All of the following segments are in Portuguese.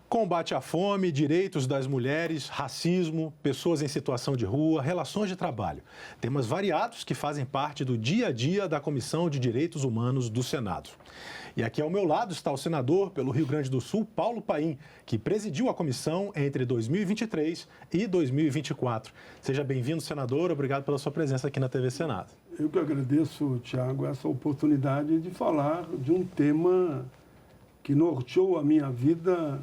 Combate à fome, direitos das mulheres, racismo, pessoas em situação de rua, relações de trabalho. Temas variados que fazem parte do dia a dia da Comissão de Direitos Humanos do Senado. E aqui ao meu lado está o senador pelo Rio Grande do Sul, Paulo Paim, que presidiu a comissão entre 2023 e 2024. Seja bem-vindo, senador. Obrigado pela sua presença aqui na TV Senado. Eu que agradeço, Tiago, essa oportunidade de falar de um tema que norteou a minha vida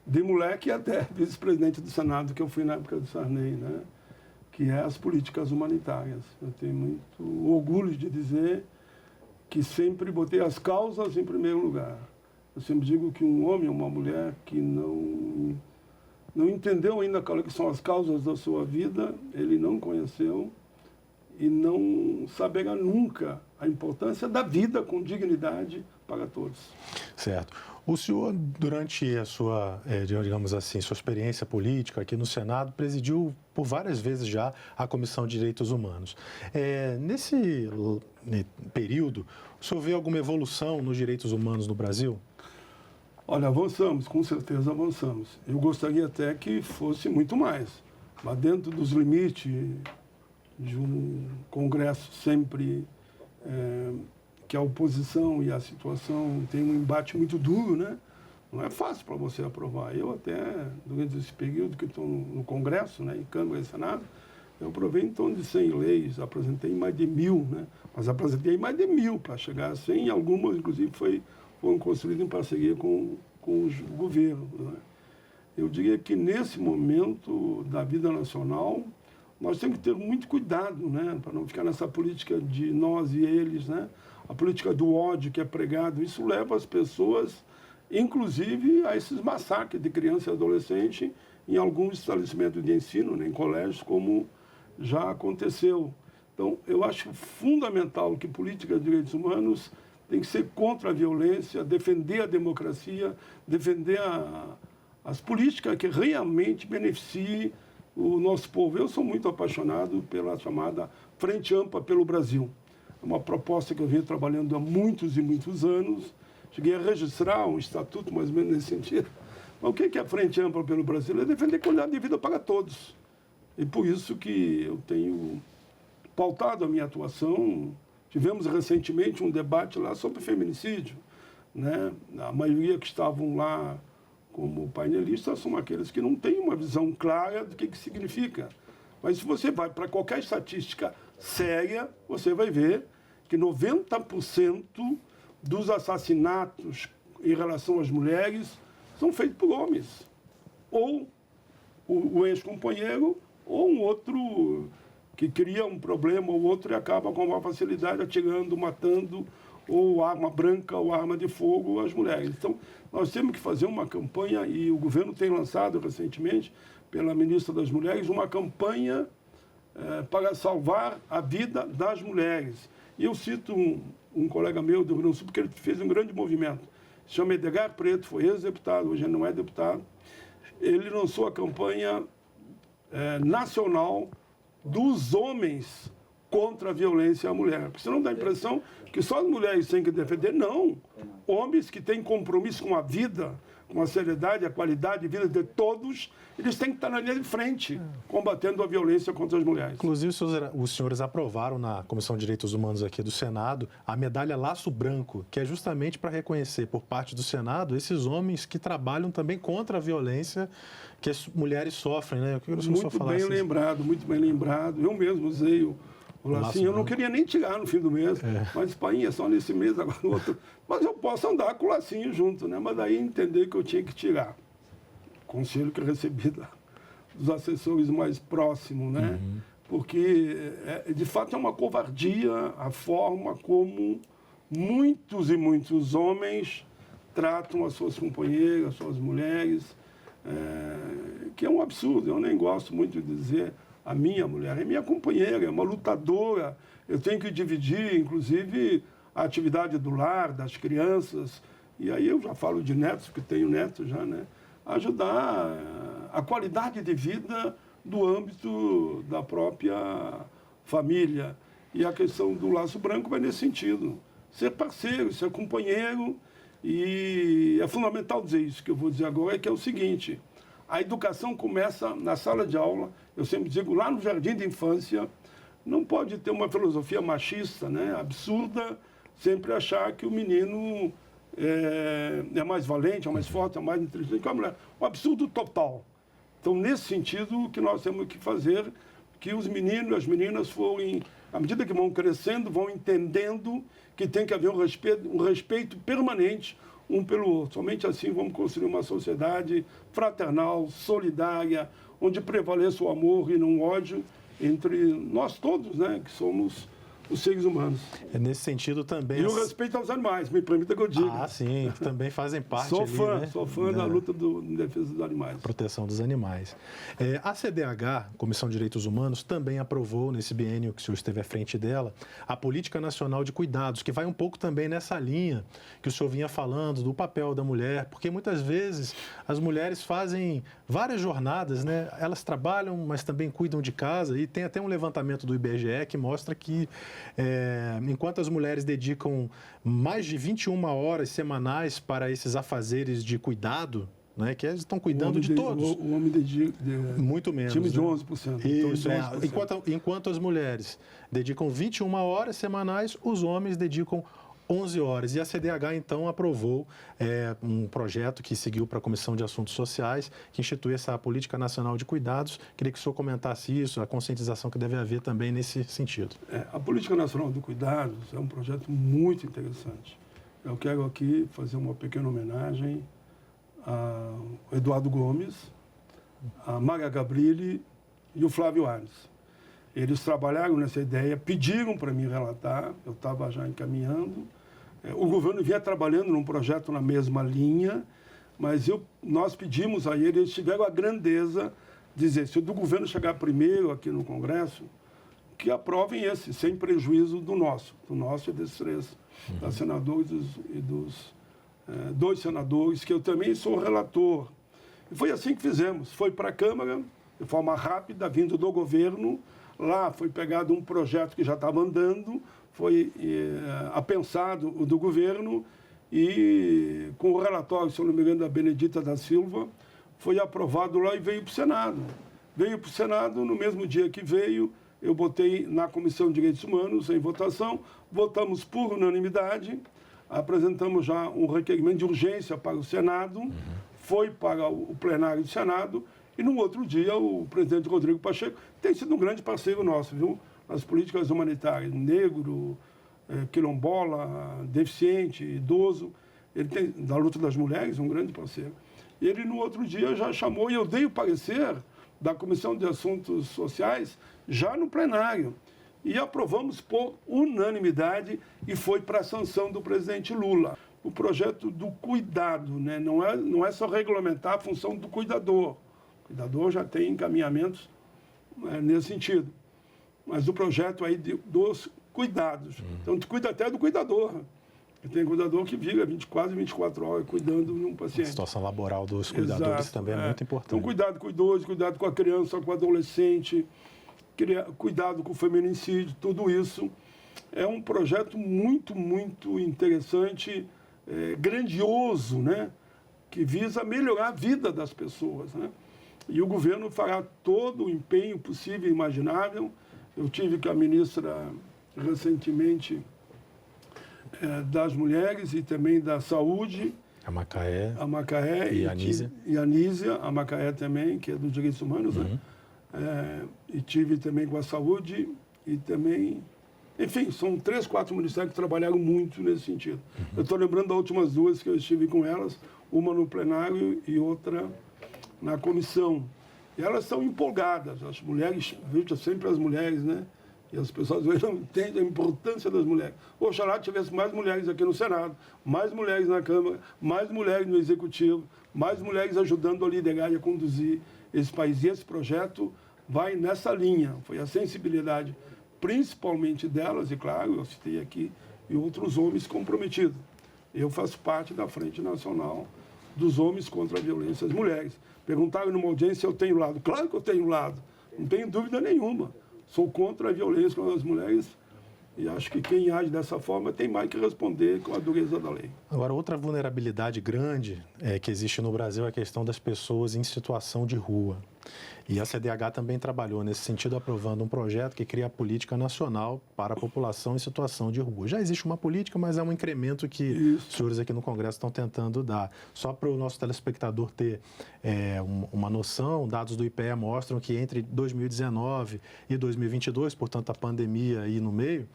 de moleque até vice-presidente do Senado, que eu fui na época do Sarney, né? Que é as políticas humanitárias. Eu tenho muito orgulho de dizer que sempre botei as causas em primeiro lugar. Eu sempre digo que um homem ou uma mulher que não entendeu ainda quais são as causas da sua vida, ele não conheceu e não saberá nunca a importância da vida com dignidade para todos. Certo. O senhor, durante a sua, digamos assim, sua experiência política aqui no Senado, presidiu por várias vezes já a Comissão de Direitos Humanos. Nesse período, o senhor vê alguma evolução nos direitos humanos no Brasil? Olha, avançamos, com certeza avançamos. Eu gostaria até que fosse muito mais, mas dentro dos limites de um Congresso sempre que a oposição e a situação tem um embate muito duro, né? Não é fácil para você aprovar. Eu até, durante esse período que estou no Congresso, né, em Câmara e Senado, eu aprovei em torno de 100 leis, apresentei mais de 1.000, né? Mas apresentei mais de 1.000 para chegar a 100, e algumas, inclusive, foram construídas em parceria com o governo, né? Eu diria que nesse momento da vida nacional, nós temos que ter muito cuidado, né, para não ficar nessa política de nós e eles, né? A política do ódio que é pregado, isso leva as pessoas, inclusive, a esses massacres de criança e adolescente em alguns estabelecimentos de ensino, né, em colégios, como já aconteceu. Então, eu acho fundamental que política de direitos humanos tem que ser contra a violência, defender a democracia, defender as políticas que realmente beneficiem o nosso povo. Eu sou muito apaixonado pela chamada Frente Ampla pelo Brasil. É uma proposta que eu venho trabalhando há muitos e muitos anos. Cheguei a registrar um estatuto mais ou menos nesse sentido. Mas o que é a Frente Ampla pelo Brasil? É defender qualidade de vida para todos. E por isso que eu tenho pautado a minha atuação. Tivemos recentemente um debate lá sobre feminicídio, né? A maioria que estavam lá como painelistas são aqueles que não têm uma visão clara do que significa. Mas se você vai para qualquer estatística séria, você vai ver que 90% dos assassinatos em relação às mulheres são feitos por homens. Ou o ex-companheiro, ou um outro que cria um problema, ou outro e acaba com uma facilidade atirando, matando, ou arma branca ou arma de fogo às mulheres. Então, nós temos que fazer uma campanha, e o governo tem lançado recentemente, pela ministra das Mulheres, uma campanha para salvar a vida das mulheres. E eu cito um colega meu do Rio Grande do Sul, porque ele fez um grande movimento. Se chama Edgar Preto, foi ex-deputado, hoje ele não é deputado. Ele lançou a campanha nacional dos homens contra a violência à mulher. Porque senão dá a impressão que só as mulheres têm que defender. Não. Homens que têm compromisso com a vida, com a seriedade, a qualidade de vida de todos, eles têm que estar na linha de frente, combatendo a violência contra as mulheres. Inclusive, os senhores aprovaram na Comissão de Direitos Humanos aqui do Senado a medalha Laço Branco, que é justamente para reconhecer por parte do Senado esses homens que trabalham também contra a violência que as mulheres sofrem, né? Eu queria que o senhor falasse muito bem lembrado, muito bem lembrado. Eu mesmo usei o lacinho. Eu não queria nem tirar no fim do mês, mas Painha, só nesse mês, agora no outro. Mas eu posso andar com o lacinho junto, né? Mas daí entender que eu tinha que tirar. Conselho que eu recebi dos assessores mais próximos, né? Porque, de fato, é uma covardia a forma como muitos e muitos homens tratam as suas companheiras, as suas mulheres, que é um absurdo. Eu nem gosto muito de dizer a minha mulher, é minha companheira, é uma lutadora. Eu tenho que dividir, inclusive, a atividade do lar, das crianças, e aí eu já falo de netos, porque tenho netos já, né? Ajudar a qualidade de vida do âmbito da própria família. E a questão do laço branco vai nesse sentido. Ser parceiro, ser companheiro, E é fundamental dizer isso que eu vou dizer agora, que é o seguinte: a educação começa na sala de aula. Eu sempre digo, lá no jardim de infância, não pode ter uma filosofia machista, né, absurda, sempre achar que o menino é mais valente, é mais forte, é mais inteligente que a mulher. Um absurdo total. Então, nesse sentido, que nós temos que fazer que os meninos e as meninas forem, à medida que vão crescendo, vão entendendo que tem que haver um respeito permanente um pelo outro. Somente assim vamos construir uma sociedade fraternal, solidária, onde prevaleça o amor e não o ódio entre nós todos, né, que somos os seres humanos. É nesse sentido também... E o respeito aos animais, me permita que eu diga. Ah, sim, que também fazem parte Sou ali, fã, né? sou fã da luta em defesa dos animais. Proteção dos animais. A CDH, Comissão de Direitos Humanos, também aprovou, nesse biênio que o senhor esteve à frente dela, a Política Nacional de Cuidados, que vai um pouco também nessa linha que o senhor vinha falando, do papel da mulher, porque muitas vezes as mulheres fazem várias jornadas, né? Elas trabalham, mas também cuidam de casa, e tem até um levantamento do IBGE que mostra que enquanto as mulheres dedicam mais de 21 horas semanais para esses afazeres de cuidado, né, que eles estão cuidando de todos. O homem dedica... Muito menos. Time de né? 11%. Isso, então, 11%. Enquanto as mulheres dedicam 21 horas semanais, os homens dedicam 11 horas. E a CDH, então, aprovou um projeto que seguiu para a Comissão de Assuntos Sociais, que institui essa Política Nacional de Cuidados. Queria que o senhor comentasse isso, a conscientização que deve haver também nesse sentido. A Política Nacional de Cuidados é um projeto muito interessante. Eu quero aqui fazer uma pequena homenagem ao Eduardo Gomes, a Maria Gabrilli e o Flávio Arnes. Eles trabalharam nessa ideia, pediram para mim relatar, eu estava já encaminhando. O governo vinha trabalhando num projeto na mesma linha, mas nós pedimos a eles tiveram a grandeza de dizer, se o do governo chegar primeiro aqui no Congresso, que aprovem esse, sem prejuízo do nosso e desses três, das senadores e dos dois senadores, que eu também sou relator. E foi assim que fizemos. Foi para a Câmara, de forma rápida, vindo do governo. Lá foi pegado um projeto que já estava andando, foi apensado o do governo e, com o relatório, se eu não me engano, da Benedita da Silva, foi aprovado lá e veio para o Senado. Veio para o Senado, no mesmo dia que veio, eu botei na Comissão de Direitos Humanos em votação, votamos por unanimidade, apresentamos já um requerimento de urgência para o Senado, foi para o plenário do Senado, e no outro dia o presidente Rodrigo Pacheco tem sido um grande parceiro nosso, viu? Nas políticas humanitárias, negro, quilombola, deficiente, idoso, ele tem, da luta das mulheres, um grande parceiro. Ele no outro dia já chamou, e eu dei o parecer da Comissão de Assuntos Sociais já no plenário. E aprovamos por unanimidade e foi para a sanção do presidente Lula. O projeto do cuidado, né? Não é só regulamentar a função do cuidador. O cuidador já tem encaminhamentos nesse sentido. Mas o projeto aí dos cuidados. Então, tu cuida até do cuidador. Tem cuidador que vive quase 24 horas cuidando de um paciente. A situação laboral dos cuidadores. Exato, também é muito importante. Então, cuidado com o idoso, cuidado com a criança, com o adolescente, cuidado com o feminicídio, tudo isso. É um projeto muito, muito interessante, grandioso, né? Que visa melhorar a vida das pessoas, né? E o governo fará todo o empenho possível e imaginável. Eu tive com a ministra recentemente das Mulheres e também da Saúde. A Macaé e a Anísia. E a Anísia, a Macaé também, que é dos direitos humanos, né? E tive também com a Saúde e também... Enfim, são 3, 4 ministérios que trabalharam muito nesse sentido. Eu estou lembrando das últimas duas que eu estive com elas, uma no plenário e outra na comissão. E elas são empolgadas, as mulheres, vejo sempre as mulheres, né? E as pessoas não entendem a importância das mulheres. Oxalá tivesse mais mulheres aqui no Senado, mais mulheres na Câmara, mais mulheres no Executivo, mais mulheres ajudando a liderar e a conduzir esse país. E esse projeto vai nessa linha. Foi a sensibilidade, principalmente delas, e claro, eu citei aqui, e outros homens comprometidos. Eu faço parte da Frente Nacional dos Homens contra a Violência às Mulheres. Perguntaram numa audiência se eu tenho lado. Claro que eu tenho lado, não tenho dúvida nenhuma. Sou contra a violência contra as mulheres E acho que quem age dessa forma tem mais que responder com a dureza da lei. Agora, outra vulnerabilidade grande que existe no Brasil é a questão das pessoas em situação de rua. E a CDH também trabalhou nesse sentido, aprovando um projeto que cria a política nacional para a população em situação de rua. Já existe uma política, mas é um incremento que os senhores aqui no Congresso estão tentando dar. Só para o nosso telespectador ter uma noção, dados do IPEA mostram que entre 2019 e 2022, portanto a pandemia aí no meio,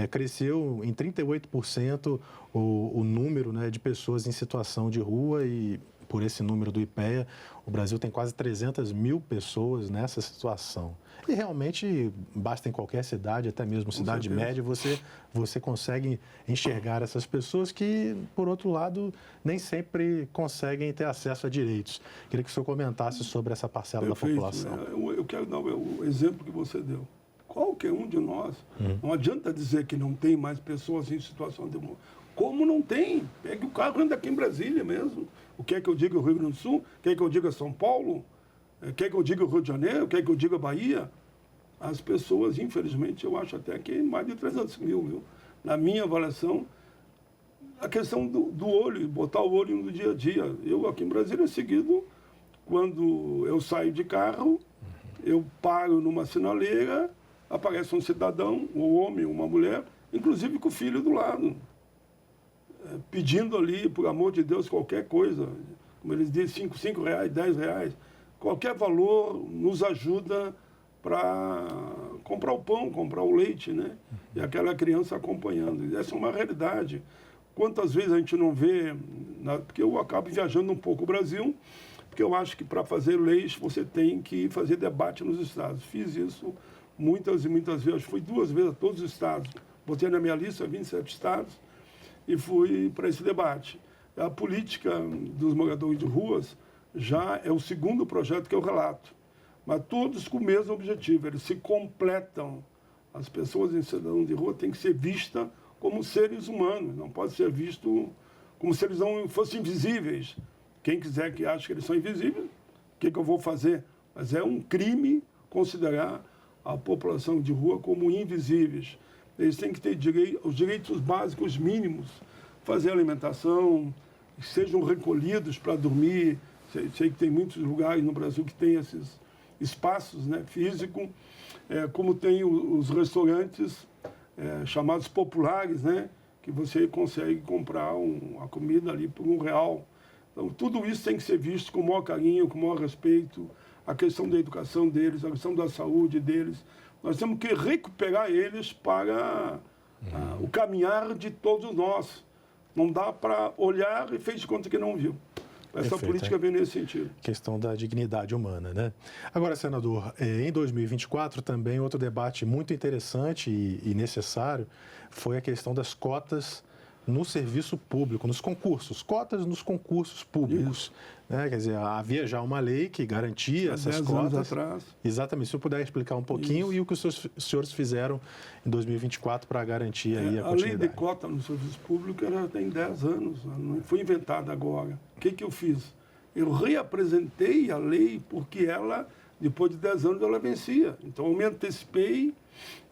cresceu em 38% o número, né, de pessoas em situação de rua e por esse número do IPEA, o Brasil tem quase 300 mil pessoas nessa situação. E realmente, basta em qualquer cidade, até mesmo cidade média, você consegue enxergar essas pessoas que, por outro lado, nem sempre conseguem ter acesso a direitos. Queria que o senhor comentasse sobre essa parcela da população. Eu quero dar o exemplo que você deu. Qualquer um de nós, não adianta dizer que não tem mais pessoas em situação de rua. Como não tem? Pegue o carro e anda aqui em Brasília mesmo. O que é que eu diga o Rio Grande do Sul? O que é que eu diga São Paulo? O que é que eu diga o Rio de Janeiro? O que é que eu diga Bahia? As pessoas, infelizmente, eu acho até que mais de 300 mil, viu? Na minha avaliação, a questão do olho, botar o olho no dia a dia. Eu aqui em Brasília, seguido, quando eu saio de carro, eu paro numa sinaleira, aparece um cidadão, um homem, uma mulher, inclusive com o filho do lado, pedindo ali, por amor de Deus, qualquer coisa, como eles dizem, R$5, R$10, qualquer valor nos ajuda para comprar o pão, comprar o leite, né? E aquela criança acompanhando. Essa é uma realidade. Quantas vezes a gente não vê, porque eu acabo viajando um pouco o Brasil, porque eu acho que para fazer leis você tem que fazer debate nos estados. Fiz isso muitas e muitas vezes, fui 2 vezes a todos os estados, botei na minha lista 27 estados, e fui para esse debate. A política dos moradores de ruas já é o segundo projeto que eu relato, mas todos com o mesmo objetivo, eles se completam. As pessoas em situação de rua têm que ser vistas como seres humanos, não pode ser visto como se eles não fossem invisíveis. Quem quiser que ache que eles são invisíveis, o que eu vou fazer? Mas é um crime considerar a população de rua como invisíveis. Eles têm que ter os direitos básicos mínimos, fazer alimentação, sejam recolhidos para dormir. Sei que tem muitos lugares no Brasil que tem esses espaços, né, físicos, como tem os restaurantes chamados populares, né, que você consegue comprar a comida ali por R$1. Então, tudo isso tem que ser visto com o maior carinho, com o maior respeito, a questão da educação deles, a questão da saúde deles. Nós temos que recuperar eles para o caminhar de todos nós. Não dá para olhar e fez de conta que não viu. Essa política vem nesse sentido. Questão da dignidade humana, né? Agora, senador, em 2024 também outro debate muito interessante e necessário foi a questão das cotas no serviço público, nos concursos, cotas nos concursos públicos. Né? Quer dizer, havia já uma lei que garantia essas cotas. 10 anos atrás. Exatamente. Se eu puder explicar um pouquinho e o que os senhores fizeram em 2024 para garantir aí a continuidade. A lei de cota no serviço público ela tem 10 anos, não foi inventada agora. O que eu fiz? Eu reapresentei a lei porque ela, depois de 10 anos, ela vencia. Então, eu me antecipei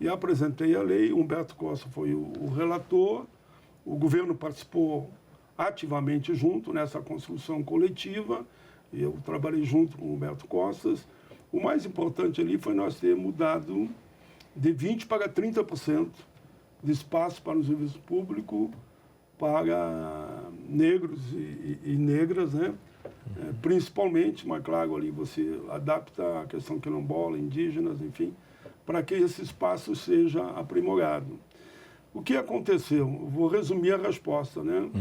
e apresentei a lei. Humberto Costa foi o relator. O governo participou ativamente junto nessa construção coletiva. Eu trabalhei junto com o Humberto Costa. O mais importante ali foi nós ter mudado de 20% para 30% de espaço para o serviço público para negros e negras, né? Principalmente, mas claro, ali você adapta a questão quilombola, indígenas, enfim, para que esse espaço seja aprimorado. O que aconteceu? Vou resumir a resposta, né?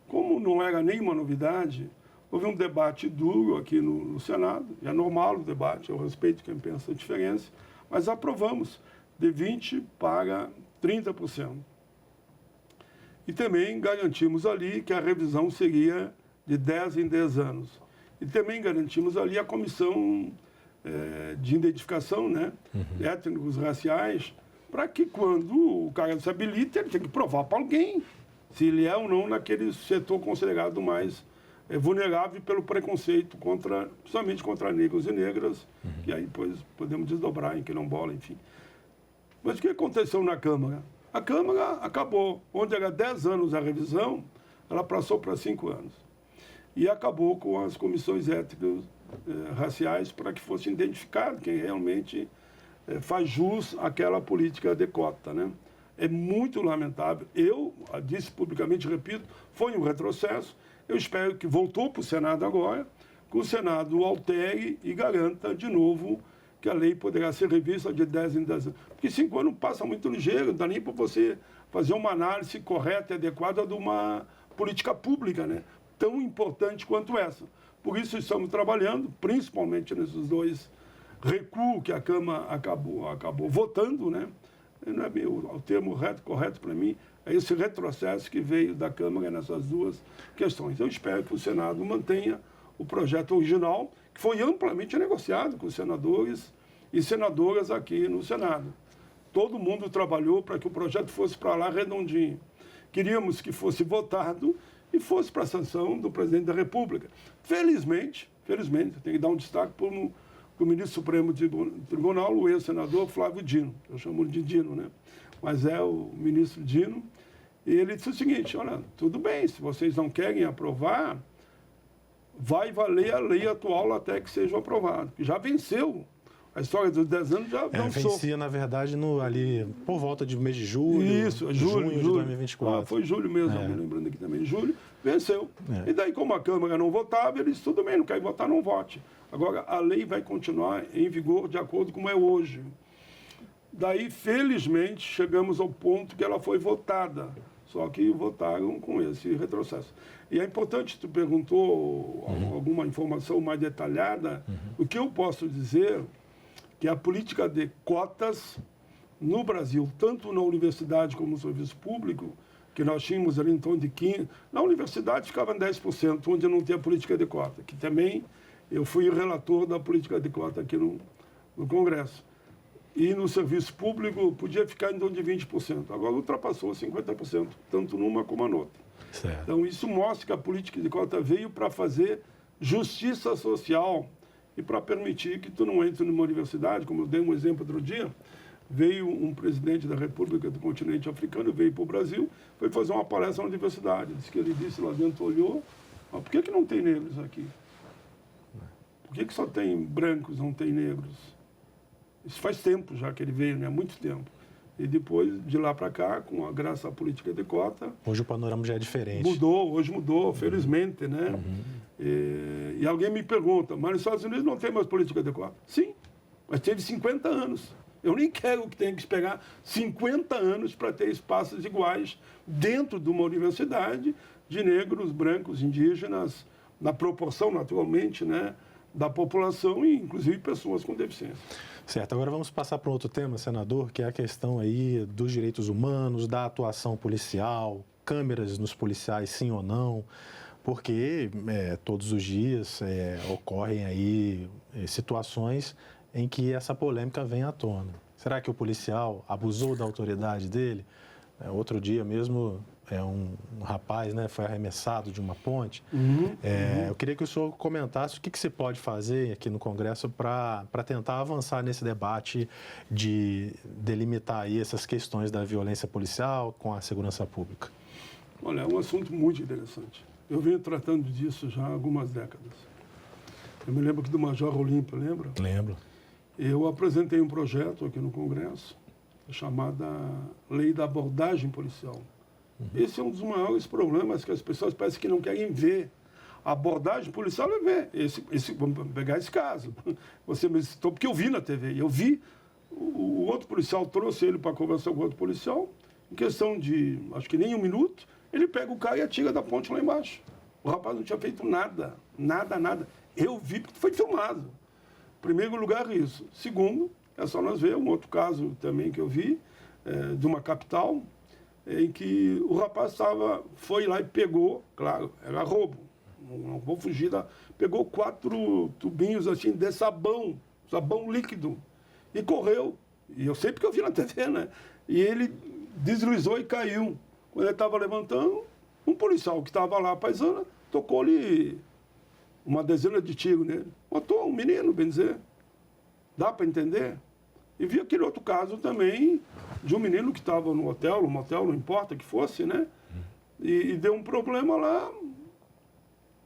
Como não era nenhuma novidade, houve um debate duro aqui no Senado, é normal o debate, eu respeito quem pensa a diferença, mas aprovamos de 20% para 30%. E também garantimos ali que a revisão seria de 10 em 10 anos. E também garantimos ali a comissão de identificação, né? Étnicos, raciais, para que quando o cara se habilita, ele tem que provar para alguém se ele é ou não naquele setor considerado mais vulnerável pelo preconceito, principalmente contra negros e negras, que aí depois podemos desdobrar em quilombola, enfim. Mas o que aconteceu na Câmara? A Câmara acabou. Onde era 10 anos a revisão, ela passou para 5 anos. E acabou com as comissões étnicas raciais para que fosse identificado quem realmente faz jus àquela política de cota, né? É muito lamentável. Eu disse publicamente, repito, foi um retrocesso. Eu espero que voltou para o Senado agora, que o Senado altere e garanta de novo que a lei poderá ser revista de 10 em 10 anos. Porque 5 anos passa muito ligeiro, não dá nem para você fazer uma análise correta e adequada de uma política pública, né? Tão importante quanto essa. Por isso estamos trabalhando, principalmente nesses 2 recuos que a Câmara acabou votando, né? Não é o termo correto para mim, é esse retrocesso que veio da Câmara nessas 2 questões. Eu espero que o Senado mantenha o projeto original, que foi amplamente negociado com os senadores e senadoras aqui no Senado. Todo mundo trabalhou para que o projeto fosse para lá redondinho. Queríamos que fosse votado e fosse para a sanção do presidente da República. Felizmente, eu tenho que dar um destaque para o ministro Supremo do Tribunal, o ex-senador Flávio Dino. Eu chamo ele de Dino, né? Mas é o ministro Dino. E ele disse o seguinte, olha, tudo bem, se vocês não querem aprovar, vai valer a lei atual até que seja aprovada. Já venceu. A história dos 10 anos já avançou. Vencia, na verdade, ali por volta de mês de julho. Isso, junho de 2024. Foi julho mesmo, me lembrando aqui também. Julho, venceu. E daí, como a Câmara não votava, eles, tudo bem, não quer votar, não vote. Agora, a lei vai continuar em vigor de acordo com como é hoje. Daí, felizmente, chegamos ao ponto que ela foi votada. Só que votaram com esse retrocesso. E é importante, tu perguntou alguma informação mais detalhada. O que eu posso dizer que a política de cotas no Brasil, tanto na universidade como no serviço público, que nós tínhamos ali em torno de 15%, na universidade ficava em 10%, onde não tinha política de cota, que também eu fui o relator da política de cota aqui no Congresso. E no serviço público podia ficar em torno de 20%. Agora ultrapassou 50%, tanto numa como na outra. Certo. Então isso mostra que a política de cota veio para fazer justiça social e para permitir que tu não entre numa universidade, como eu dei um exemplo outro dia, veio um presidente da República do continente africano, veio para o Brasil, foi fazer uma palestra na universidade. Diz que ele disse lá dentro, olhou, mas por que não tem negros aqui? Por que só tem brancos, não tem negros? Isso faz tempo já que ele veio, né? Há muito tempo. E depois, de lá para cá, com a graça à política de cota... Hoje o panorama já é diferente. Hoje mudou, felizmente, né? E alguém me pergunta, mas nos Estados Unidos não tem mais política de cota? Sim, mas teve 50 anos. Eu nem quero que tenha que esperar 50 anos para ter espaços iguais dentro de uma universidade de negros, brancos, indígenas, na proporção, naturalmente, né, da população e, inclusive, pessoas com deficiência. Certo. Agora vamos passar para um outro tema, senador, que é a questão aí dos direitos humanos, da atuação policial, câmeras nos policiais, sim ou não, porque todos os dias ocorrem aí situações em que essa polêmica vem à tona. Será que o policial abusou da autoridade dele? Outro dia mesmo, um rapaz, né, foi arremessado de uma ponte. Eu queria que o senhor comentasse o que se pode fazer aqui no Congresso para tentar avançar nesse debate de delimitar aí essas questões da violência policial com a segurança pública. Olha, é um assunto muito interessante. Eu venho tratando disso já há algumas décadas. Eu me lembro aqui do Major Olímpio, lembra? Lembro. Eu apresentei um projeto aqui no Congresso, chamada Lei da Abordagem Policial. Esse é um dos maiores problemas que as pessoas parecem que não querem ver. A abordagem policial é ver. Vamos pegar esse caso. Você me citou, porque eu vi na TV. Eu vi, o outro policial trouxe ele para conversar com o outro policial. Em questão de, acho que nem 1 minuto, ele pega o cara e atira da ponte lá embaixo. O rapaz não tinha feito nada. Nada. Eu vi porque foi filmado. Primeiro lugar, isso. Segundo, é só nós ver um outro caso também que eu vi, de uma capital, em que o rapaz foi lá e pegou, claro, era roubo, não vou fugir, pegou 4 tubinhos assim de sabão líquido, e correu. E eu sei porque eu vi na TV, né? E ele deslizou e caiu. Quando ele estava levantando, um policial que estava lá, paisana, tocou-lhe uma dezena de tiros nele. Matou um menino, bem dizer. Dá para entender? E vi aquele outro caso também, de um menino que estava no hotel, no motel, não importa que fosse, né? E deu um problema lá.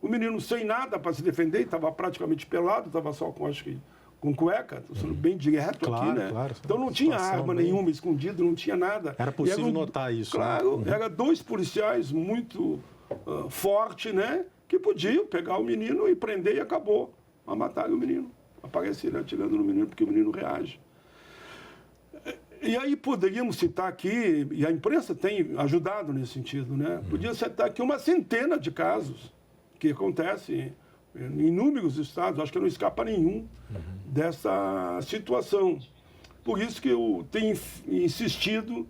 O menino sem nada para se defender, estava praticamente pelado, estava só com, acho que, com cueca, estou sendo bem direto Claro, aqui, né? claro. Então não tinha Situação arma bem- nenhuma escondida, não tinha nada. Era possível notar isso, né? Claro, era 2 policiais muito fortes, né? Que podiam pegar o menino e prender e acabou. Mas mataram o menino. Apareceram atirando no menino porque o menino reage. E aí poderíamos citar aqui, e a imprensa tem ajudado nesse sentido, né? Podia citar aqui uma centena de casos que acontecem em inúmeros estados, acho que não escapa nenhum dessa situação. Por isso que eu tenho insistido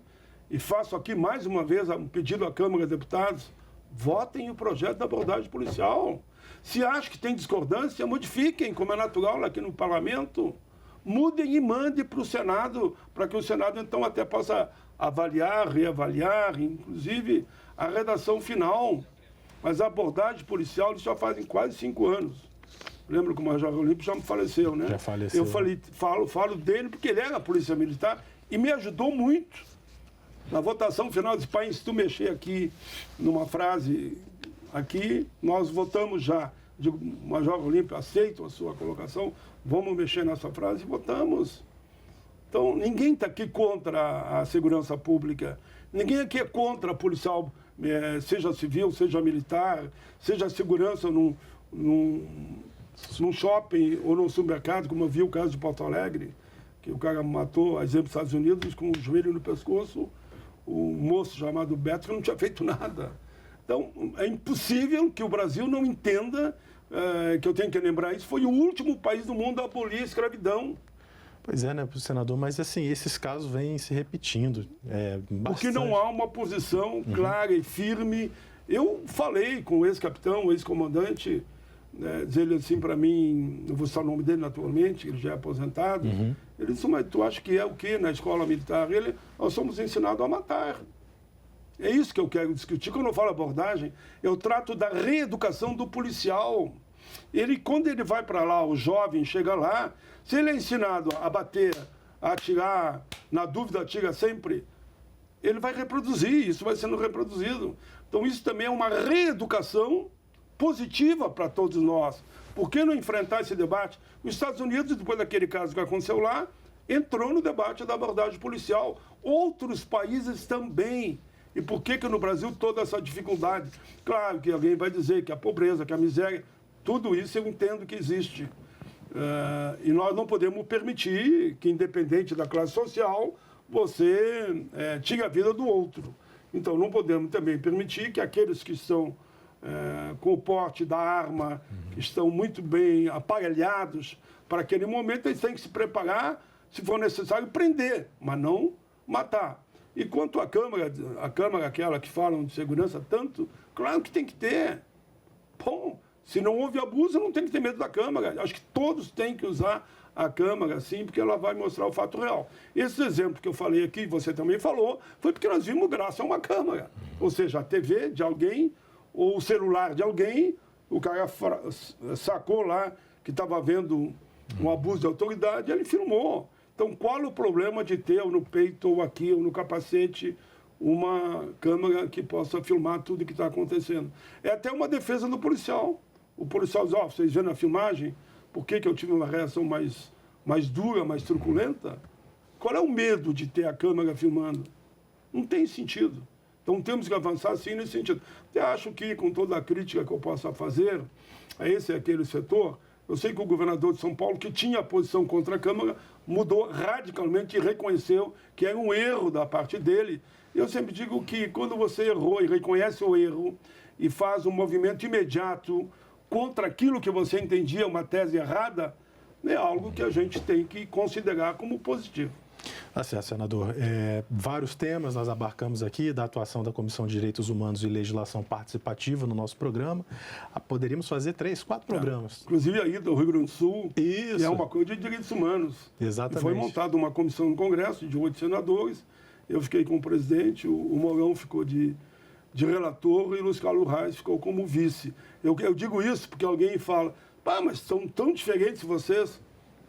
e faço aqui mais uma vez um pedido à Câmara de Deputados, votem o projeto da abordagem policial. Se acham que tem discordância, modifiquem, como é natural aqui no Parlamento. Mudem e mandem para o Senado, para que o Senado, então, até possa avaliar, reavaliar, inclusive a redação final. Mas a abordagem policial, eles já fazem quase 5 anos. Lembra que o Major Olímpio já me faleceu, né? Já faleceu. Eu falo dele porque ele era polícia militar e me ajudou muito. Na votação final, disse, pai, se tu mexer aqui numa frase aqui, nós votamos já. Digo, Major Olímpio, aceito a sua colocação, vamos mexer nessa frase e votamos. Então, ninguém está aqui contra a segurança pública, ninguém aqui é contra a policial, seja civil, seja militar, seja a segurança num shopping ou num supermercado, como eu vi o caso de Porto Alegre, que o cara matou, a exemplo dos Estados Unidos, com o joelho no pescoço, um moço chamado Beto que não tinha feito nada. Então, é impossível que o Brasil não entenda que eu tenho que lembrar isso. Foi o último país do mundo a abolir a escravidão. Pois é, né, senador? Mas, assim, esses casos vêm se repetindo. Porque não há uma posição clara e firme. Eu falei com o ex-capitão, o ex-comandante, dizendo assim para mim, não vou citar o nome dele naturalmente, ele já é aposentado. Ele disse, mas tu acha que é o quê na escola militar? Nós somos ensinados a matar. É isso que eu quero discutir. Quando eu falo abordagem, eu trato da reeducação do policial. Quando ele vai para lá, o jovem chega lá, se ele é ensinado a bater, a atirar, na dúvida atira sempre, ele vai reproduzir, isso vai sendo reproduzido. Então isso também é uma reeducação positiva para todos nós. Por que não enfrentar esse debate? Os Estados Unidos, depois daquele caso que aconteceu lá, entrou no debate da abordagem policial. Outros países também. E por que no Brasil toda essa dificuldade? Claro que alguém vai dizer que a pobreza, que a miséria, tudo isso eu entendo que existe. E nós não podemos permitir que, independente da classe social, você tire a vida do outro. Então não podemos também permitir que aqueles que estão com o porte da arma, que estão muito bem aparelhados para aquele momento, eles têm que se preparar, se for necessário, prender, mas não matar. E quanto à Câmara aquela que falam de segurança tanto, claro que tem que ter. Bom, se não houve abuso, não tem que ter medo da Câmara. Acho que todos têm que usar a Câmara, sim, porque ela vai mostrar o fato real. Esse exemplo que eu falei aqui, você também falou, foi porque nós vimos graças a uma Câmara. Ou seja, a TV de alguém, ou o celular de alguém, o cara sacou lá que estava havendo um abuso de autoridade, ele filmou. Então, qual é o problema de ter no peito, ou aqui, ou no capacete, uma câmera que possa filmar tudo que está acontecendo? É até uma defesa do policial. O policial diz, vocês vêem na filmagem, por que eu tive uma reação mais dura, mais truculenta? Qual é o medo de ter a câmera filmando? Não tem sentido. Então, temos que avançar, sim, nesse sentido. Eu acho que, com toda a crítica que eu possa fazer a esse e aquele setor, eu sei que o governador de São Paulo, que tinha posição contra a Câmara, mudou radicalmente e reconheceu que era um erro da parte dele. Eu sempre digo que quando você errou e reconhece o erro e faz um movimento imediato contra aquilo que você entendia uma tese errada, é algo que a gente tem que considerar como positivo. Tá certo, senador. Vários temas nós abarcamos aqui, da atuação da Comissão de Direitos Humanos e Legislação Participativa no nosso programa. Poderíamos fazer 3, 4 programas. Inclusive aí do Rio Grande do Sul, Isso. que é uma coisa de direitos humanos. Exatamente. E foi montada uma comissão no Congresso de 8 senadores. Eu fiquei com o presidente, o Mourão ficou de relator e o Luiz Carlos Reis ficou como vice. Eu digo isso porque alguém fala, mas são tão diferentes vocês.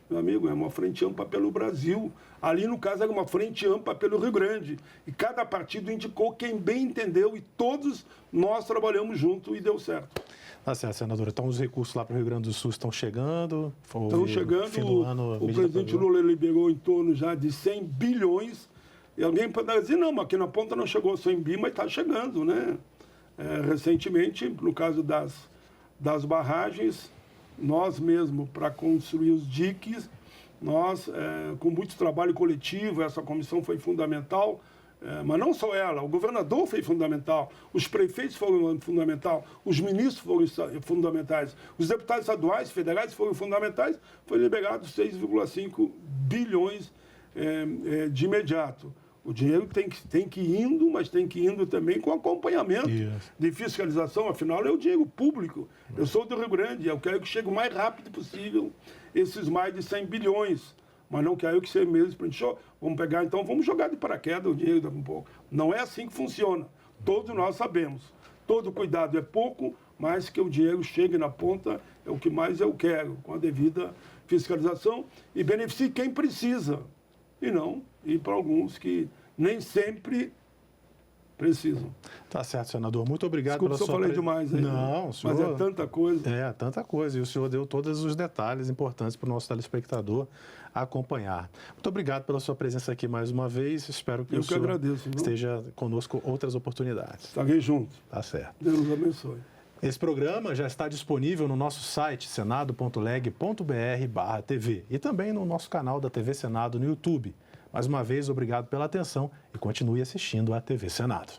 Meu amigo, é uma frente ampla pelo Brasil. Ali, no caso, era uma frente ampla pelo Rio Grande. E cada partido indicou quem bem entendeu e todos nós trabalhamos junto e deu certo. Tá certo, senadora. Então, os recursos lá para o Rio Grande do Sul estão chegando? Estão chegando. Fim do ano, o presidente Lula liberou em torno já de 100 bilhões. E alguém pode dizer, não, mas aqui na ponta não chegou a 100 bi, mas está chegando, né? Recentemente, no caso das barragens, nós mesmo, para construir os diques, nós, com muito trabalho coletivo, essa comissão foi fundamental, mas não só ela, o governador foi fundamental, os prefeitos foram fundamental, os ministros foram fundamentais, os deputados estaduais, federais foram fundamentais, foi liberado 6,5 bilhões de imediato. O dinheiro tem que ir indo, mas tem que ir indo também com acompanhamento de fiscalização. Afinal, é o dinheiro público. Eu sou do Rio Grande, eu quero que chegue o mais rápido possível esses mais de 100 bilhões. Mas não quero que seja mesmo para a gente... Vamos pegar, então, vamos jogar de paraquedas o dinheiro daqui a um pouco. Não é assim que funciona. Todos nós sabemos. Todo cuidado é pouco, mas que o dinheiro chegue na ponta é o que mais eu quero, com a devida fiscalização e beneficie quem precisa. E não ir para alguns que nem sempre precisam. Tá certo, senador. Muito obrigado Desculpa, pela sua... falei demais aí. Não, senhor... Mas é tanta coisa. É, tanta coisa. E o senhor deu todos os detalhes importantes para o nosso telespectador acompanhar. Muito obrigado pela sua presença aqui mais uma vez. Espero que o senhor agradeço, esteja conosco outras oportunidades. Estarei junto. Tá certo. Deus nos abençoe. Esse programa já está disponível no nosso site senado.leg.br/TV e também no nosso canal da TV Senado no YouTube. Mais uma vez, obrigado pela atenção e continue assistindo à TV Senado.